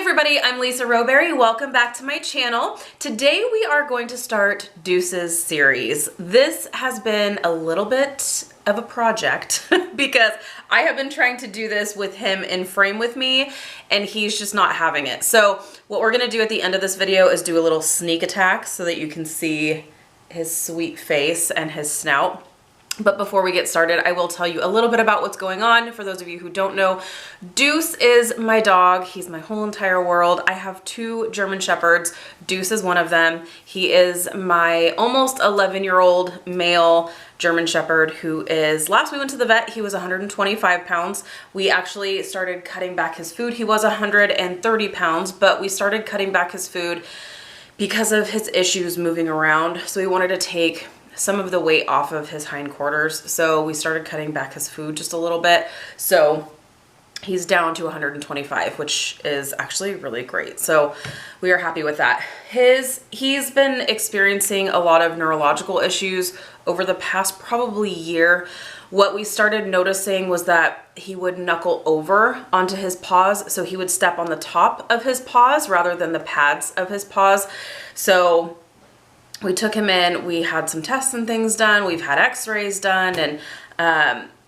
everybody, I'm Lisa Rowberry. Welcome back to my channel. Today we are going to start Deuce's series. This has been a little bit of a project because I have been trying to do this with him in frame with me and he's just not having it. So what we're gonna do at the end of this video is do a little sneak attack so that you can see his sweet face and his snout. But before we get started, I will tell you a little bit about what's going on. For those of you who don't know, Deuce is my dog. He's my whole entire world. I have two German Shepherds. Deuce is one of them. He is my almost 11-year-old male German Shepherd who is, last we went to the vet, he was 125 pounds. We actually started cutting back his food. He was 130 pounds, but we started cutting back his food because of his issues moving around. So we wanted to take some of the weight off of his hindquarters. So we started cutting back his food just a little bit. So he's down to 125, which is actually really great. So we are happy with that. He's been experiencing a lot of neurological issues over the past probably year. What we started noticing was that he would knuckle over onto his paws. So he would step on the top of his paws rather than the pads of his paws. So we took him in, we had some tests and things done, we've had x-rays done, and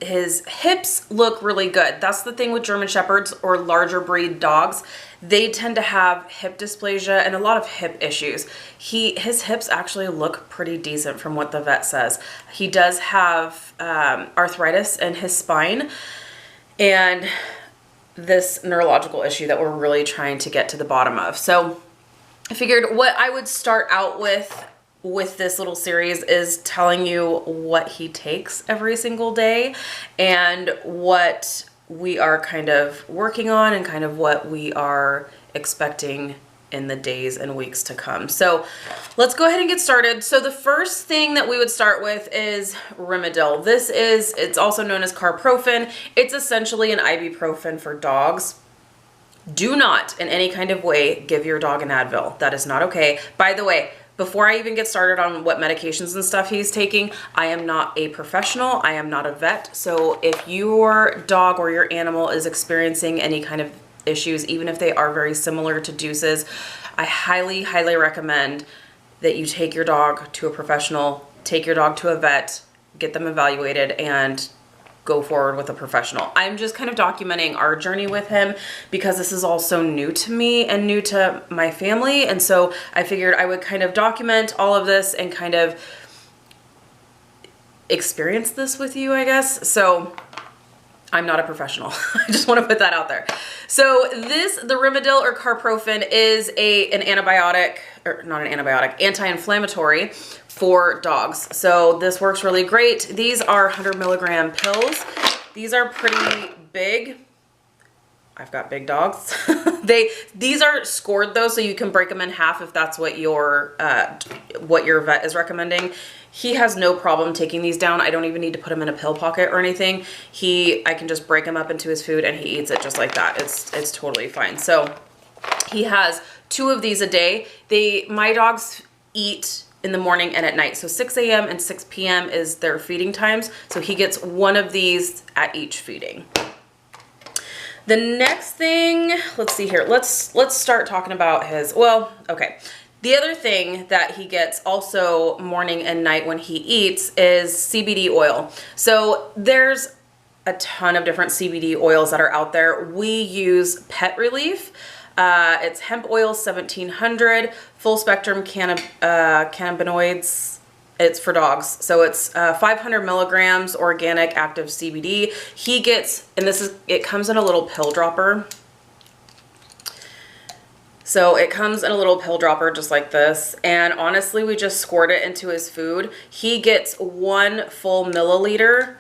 his hips look really good. That's the thing with German Shepherds or larger breed dogs. They tend to have hip dysplasia and a lot of hip issues. His hips actually look pretty decent from what the vet says. He does have arthritis in his spine and this neurological issue that we're really trying to get to the bottom of. So I figured what I would start out with this little series is telling you what he takes every single day and what we are kind of working on and kind of what we are expecting in the days and weeks to come. So let's go ahead and get started. So the first thing that we would start with is Rimadyl. It's also known as carprofen. It's essentially an ibuprofen for dogs. Do not in any kind of way give your dog an Advil. That is not okay. By the way, before I even get started on what medications and stuff he's taking, I am not a professional. I am not a vet. So if your dog or your animal is experiencing any kind of issues, even if they are very similar to Deuce's, I highly, highly recommend that you take your dog to a professional, take your dog to a vet, get them evaluated, and go forward with a professional. I'm just kind of documenting our journey with him because this is all so new to me and new to my family. And so I figured I would kind of document all of this and kind of experience this with you, I guess. So I'm not a professional. I just want to put that out there. So the Rimadyl or carprofen is an antibiotic, or not an antibiotic, anti-inflammatory for dogs. So this works really great. These are 100 milligram pills. These are pretty big. I've got big dogs. These are scored though, so you can break them in half if that's what your vet is recommending. He has no problem taking these down. I don't even need to put him in a pill pocket or anything. I can just break him up into his food and he eats it just like that. It's totally fine. So he has 2 of these a day. My dogs eat in the morning and at night. So 6 a.m. and 6 p.m. is their feeding times. So he gets 1 of these at each feeding. The next thing, let's see here. Let's start talking about okay. The other thing that he gets also morning and night when he eats is CBD oil. So there's a ton of different CBD oils that are out there. We use Pet Relief. It's hemp oil 1700, full spectrum cannabinoids. It's for dogs. So it's 500 milligrams organic active CBD. He gets, and it comes in a little pill dropper. So it comes in a little pill dropper just like this. And honestly, we just squirt it into his food. He gets 1 full milliliter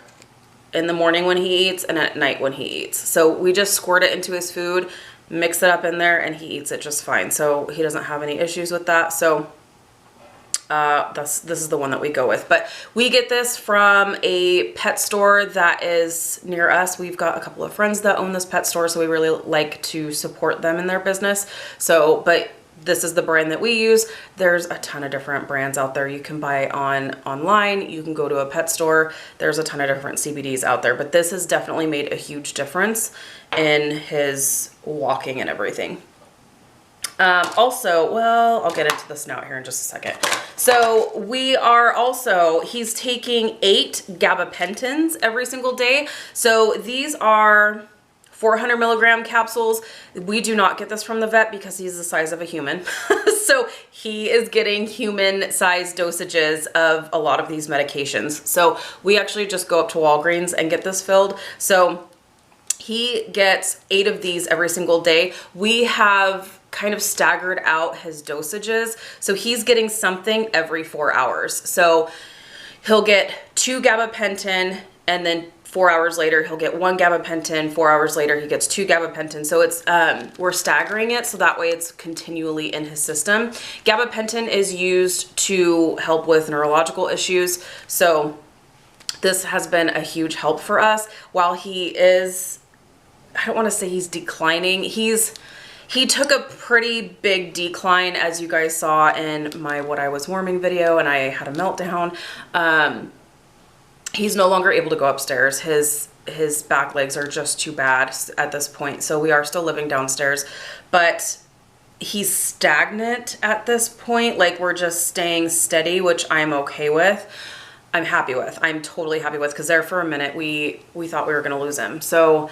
in the morning when he eats and at night when he eats. So we just squirt it into his food, mix it up in there, and he eats it just fine. So he doesn't have any issues with that. So this is the one that we go with. But we get this from a pet store that is near us. We've got a couple of friends that own this pet store, so we really like to support them in their business. So, but this is the brand that we use. There's a ton of different brands out there you can buy online. You can go to a pet store. There's a ton of different CBDs out there, but this has definitely made a huge difference in his walking and everything. Also, well, I'll get into the snout here in just a second. So we are also, he's taking 8 gabapentins every single day. So these are 400 milligram capsules. We do not get this from the vet because he's the size of a human. So he is getting human sized dosages of a lot of these medications. So we actually just go up to Walgreens and get this filled. So he gets 8 of these every single day. We have kind of staggered out his dosages. So he's getting something every 4 hours. So he'll get 2 gabapentin, and then 4 hours later he'll get 1 gabapentin. 4 hours later he gets 2 gabapentin. So it's we're staggering it so that way it's continually in his system. Gabapentin is used to help with neurological issues. So this has been a huge help for us. While he is, I don't want to say he's declining, he took a pretty big decline, as you guys saw in my What I Was Warming video, and I had a meltdown. He's no longer able to go upstairs. His back legs are just too bad at this point. So we are still living downstairs, but he's stagnant at this point. Like, we're just staying steady, which I'm okay with. I'm happy with. I'm totally happy with, because there for a minute we thought we were going to lose him. So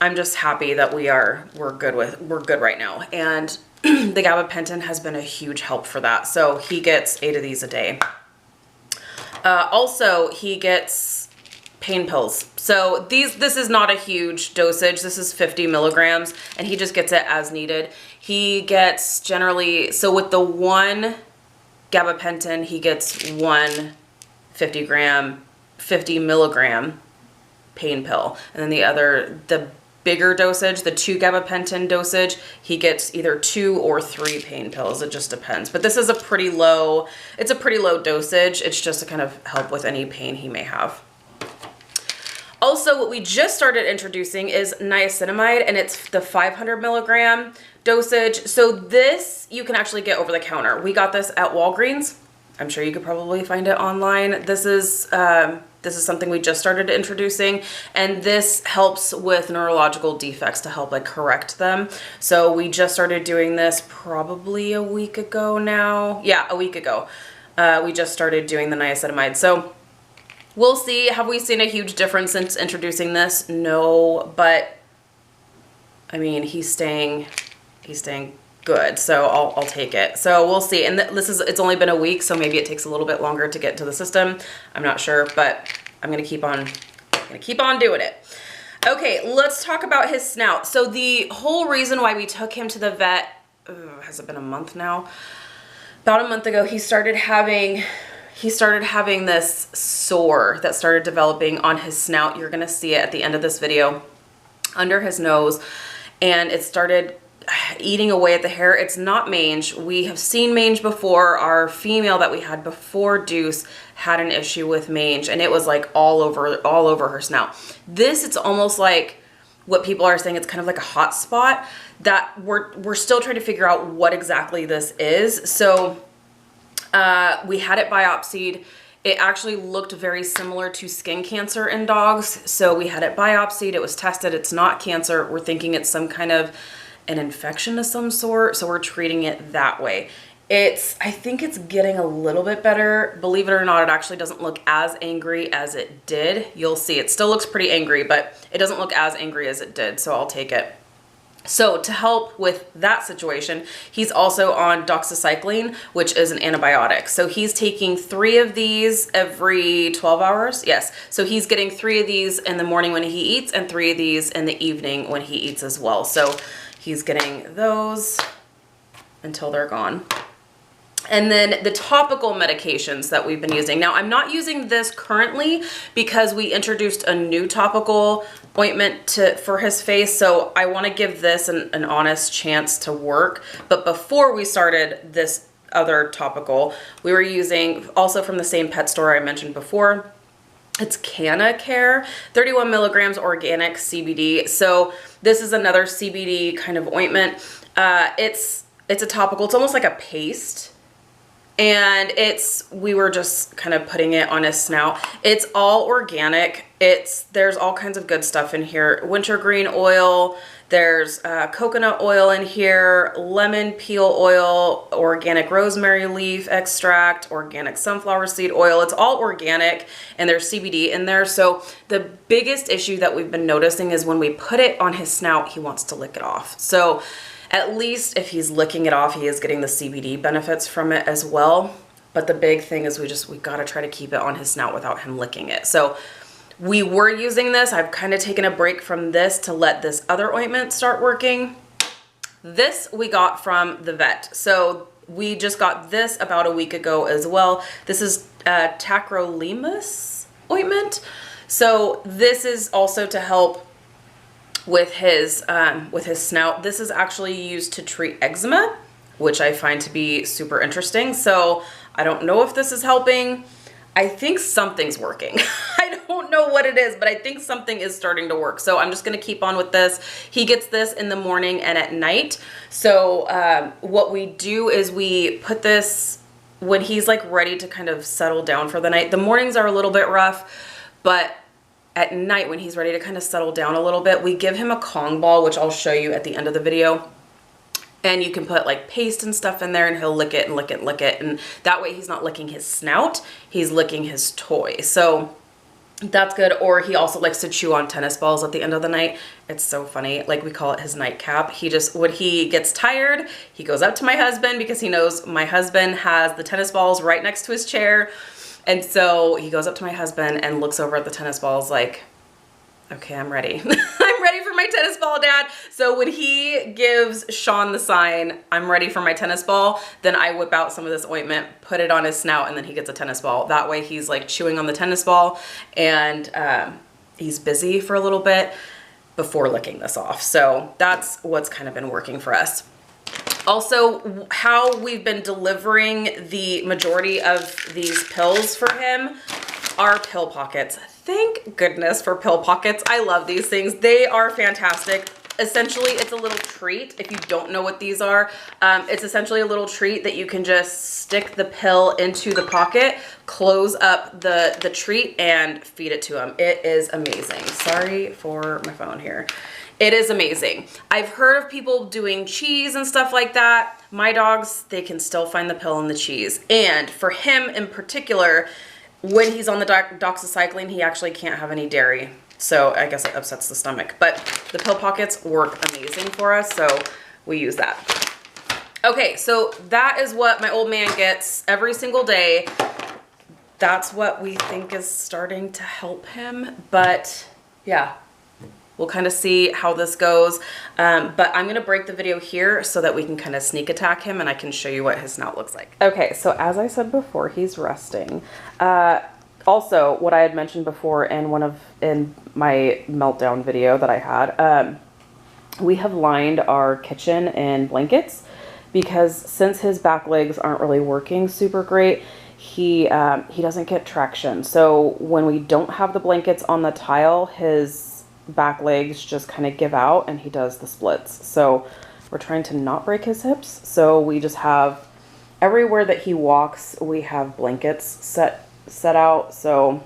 I'm just happy that we're good right now. And the gabapentin has been a huge help for that. So he gets 8 of these a day. Also, he gets pain pills. So this is not a huge dosage. This is 50 milligrams, and he just gets it as needed. He gets generally, so with the 1 gabapentin, he gets 1 50 milligram pain pill. And then the bigger dosage, the 2 gabapentin dosage, he gets either 2 or 3 pain pills. It just depends. But this is a pretty low, it's a pretty low dosage. It's just to kind of help with any pain he may have. Also, what we just started introducing is niacinamide, and it's the 500 milligram dosage. So this you can actually get over the counter. We got this at Walgreens. I'm sure you could probably find it online. This is something we just started introducing, and this helps with neurological defects to help like correct them. So we just started doing this probably a week ago now. Yeah, a week ago. We just started doing the niacinamide. So we'll see. Have we seen a huge difference since introducing this? No, but I mean, he's staying good, so I'll take it. So we'll see. And it's only been a week, so maybe it takes a little bit longer to get into the system. I'm not sure, but I'm gonna keep on doing it. Okay, let's talk about his snout. So the whole reason why we took him to the vet, has it been a month now? About a month ago, he started having this sore that started developing on his snout. You're gonna see it at the end of this video, under his nose, and it started eating away at the hair. It's not mange. We have seen mange before. Our female that we had before Deuce had an issue with mange, and it was like all over her snout. This, it's almost like what people are saying, it's kind of like a hot spot that we're still trying to figure out what exactly this is. So we had it biopsied. It actually looked very similar to skin cancer in dogs. So we had it biopsied. It was tested. It's not cancer. We're thinking it's some kind of an infection of some sort, so we're treating it that way. I think it's getting a little bit better. Believe it or not, it actually doesn't look as angry as it did. You'll see, it still looks pretty angry, but it doesn't look as angry as it did, so I'll take it. So to help with that situation, he's also on doxycycline, which is an antibiotic. So he's taking 3 of these every 12 hours. Yes. So he's getting 3 of these in the morning when he eats and 3 of these in the evening when he eats as well. So he's getting those until they're gone. And then the topical medications that we've been using. Now, I'm not using this currently because we introduced a new topical ointment for his face. So I want to give this an honest chance to work. But before we started this other topical, we were using, also from the same pet store I mentioned before, it's Canna Care, 31 milligrams organic CBD. So this is another CBD kind of ointment. It's a topical. It's almost like a paste. And we were just kind of putting it on his snout. It's all organic. There's all kinds of good stuff in here. Wintergreen oil. There's coconut oil in here, lemon peel oil, organic rosemary leaf extract, organic sunflower seed oil. It's all organic, and there's CBD in there. So the biggest issue that we've been noticing is when we put it on his snout, he wants to lick it off. So at least if he's licking it off, he is getting the CBD benefits from it as well. But the big thing is we gotta try to keep it on his snout without him licking it. So we were using this. I've kind of taken a break from this to let this other ointment start working. This we got from the vet. So we just got this about a week ago as well. This is tacrolimus ointment. So this is also to help with his snout. This is actually used to treat eczema, which I find to be super interesting. So I don't know if this is helping. I think something's working. I don't know what it is, but I think something is starting to work. So I'm just gonna keep on with this. He gets this in the morning and at night. So what we do is we put this when he's like ready to kind of settle down for the night. The mornings are a little bit rough, but at night when he's ready to kind of settle down a little bit, we give him a Kong ball, which I'll show you at the end of the video. And you can put like paste and stuff in there and he'll lick it and lick it and lick it. And that way he's not licking his snout, he's licking his toy. So that's good. Or he also likes to chew on tennis balls at the end of the night. It's so funny. Like we call it his nightcap. He just, when he gets tired, he goes up to my husband because he knows my husband has the tennis balls right next to his chair. And so he goes up to my husband and looks over at the tennis balls like, okay, I'm ready. I'm ready for my tennis ball, Dad. So when he gives Sean the sign, I'm ready for my tennis ball, then I whip out some of this ointment, put it on his snout, and then he gets a tennis ball. That way he's like chewing on the tennis ball and he's busy for a little bit before licking this off. So that's what's kind of been working for us. Also, how we've been delivering the majority of these pills for him are pill pockets. Thank goodness for pill pockets. I love these things. They are fantastic. Essentially, it's a little treat. If you don't know what these are, it's essentially a little treat that you can just stick the pill into the pocket, close up the treat, and feed it to him. It is amazing. Sorry for my phone here. It is amazing. I've heard of people doing cheese and stuff like that. My dogs, they can still find the pill in the cheese. And for him in particular, when he's on the doxycycline, he actually can't have any dairy. So I guess it upsets the stomach. But the pill pockets work amazing for us, so we use that. Okay, so that is what my old man gets every single day. That's what we think is starting to help him. But yeah, we'll kind of see how this goes. But I'm gonna break the video here so that we can kind of sneak attack him and I can show you what his snout looks like. Okay, so as I said before, he's resting. Also, what I had mentioned before in my meltdown video that I had, we have lined our kitchen in blankets because since his back legs aren't really working super great, he doesn't get traction. So when we don't have the blankets on the tile, his back legs just kind of give out and he does the splits. So we're trying to not break his hips. So we just have everywhere that he walks, we have blankets set out so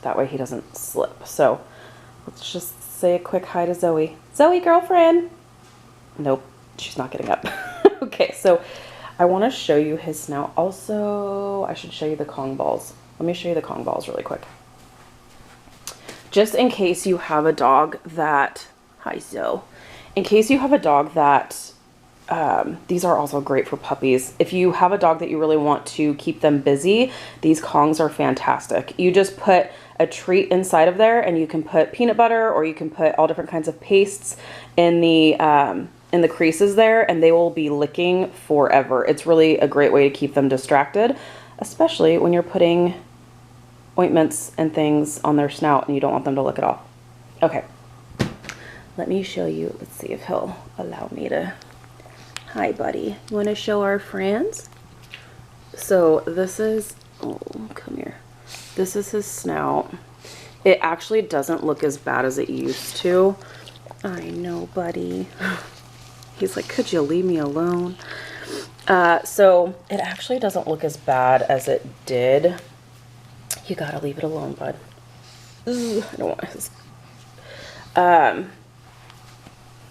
that way he doesn't slip. So let's just say a quick hi to Zoe. Zoe, girlfriend. Nope, she's not getting up. Okay, so I want to show you his snout. Also, I should show you the Kong balls. Let me show you the Kong balls really quick. Just in case you have a dog that, hi Zoe, in case you have a dog that, these are also great for puppies. If you have a dog that you really want to keep them busy, these Kongs are fantastic. You just put a treat inside of there and you can put peanut butter or you can put all different kinds of pastes in the creases there and they will be licking forever. It's really a great way to keep them distracted, especially when you're putting ointments and things on their snout and you don't want them to lick it off. Okay, let me show you. Let's see if he'll allow me to. Hi buddy, you want to show our friends? So this is, oh come here, this is his snout. It actually doesn't look as bad as it used to. I know, buddy. He's like, could you leave me alone? So it actually doesn't look as bad as it did. You gotta leave it alone, bud. Ooh, I don't want his.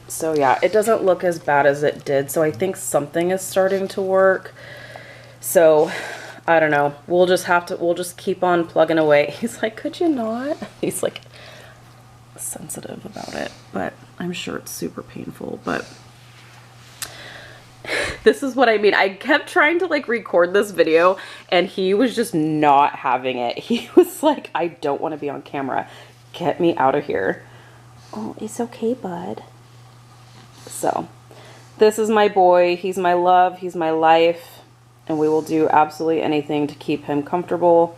So yeah, it doesn't look as bad as it did. So I think something is starting to work. So I don't know. We'll just keep on plugging away. He's like, could you not? He's like sensitive about it, but I'm sure it's super painful. But this is what I mean. I kept trying to like record this video and he was just not having it. He was like, I don't want to be on camera. Get me out of here. Oh, it's okay, bud. So this is my boy. He's my love. He's my life. And we will do absolutely anything to keep him comfortable.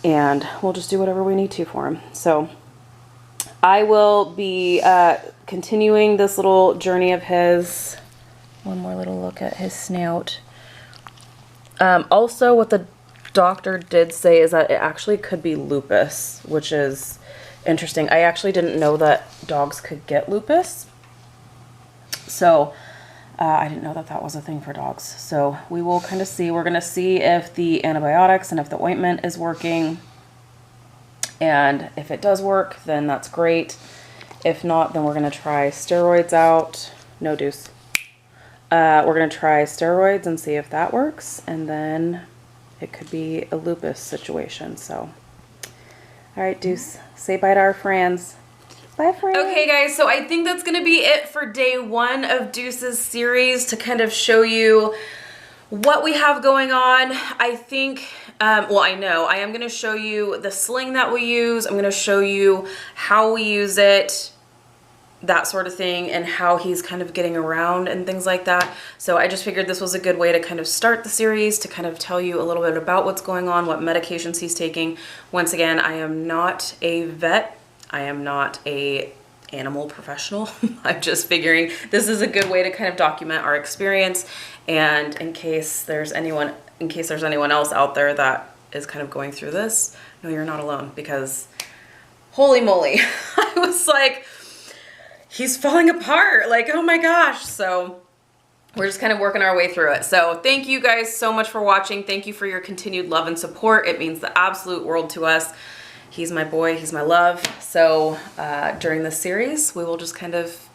And we'll just do whatever we need to for him. So I will be continuing this little journey of his. One more little look at his snout. Also, what the doctor did say is that it actually could be lupus, which is interesting. I actually didn't know that dogs could get lupus. So I didn't know that that was a thing for dogs. So we will kind of see. We're going to see if the antibiotics and if the ointment is working. And if it does work, then that's great. If not, then we're going to try steroids out. No, Deuce. We're going to try steroids and see if that works. And then it could be a lupus situation. So, all right, Deuce, say bye to our friends. Bye, friends. Okay, guys, so I think that's going to be it for day 1 of Deuce's series to kind of show you what we have going on. I think, well, I know I am going to show you the sling that we use. I'm going to show you how we use it, that sort of thing, and how he's kind of getting around and things like that. So I just figured this was a good way to kind of start the series, to kind of tell you a little bit about what's going on, what medications he's taking. Once again, I am not a vet. I am not a animal professional. I'm just figuring this is a good way to kind of document our experience, and in case there's anyone else out there that is kind of going through this, no, you're not alone, because holy moly, I was like, he's falling apart, like, oh my gosh. So we're just kind of working our way through it. So thank you guys so much for watching. Thank you for your continued love and support. It means the absolute world to us. He's my boy, he's my love. So during this series, we will just kind of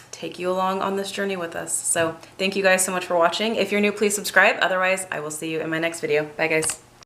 take you along on this journey with us. So thank you guys so much for watching. If you're new, please subscribe. Otherwise, I will see you in my next video. Bye, guys.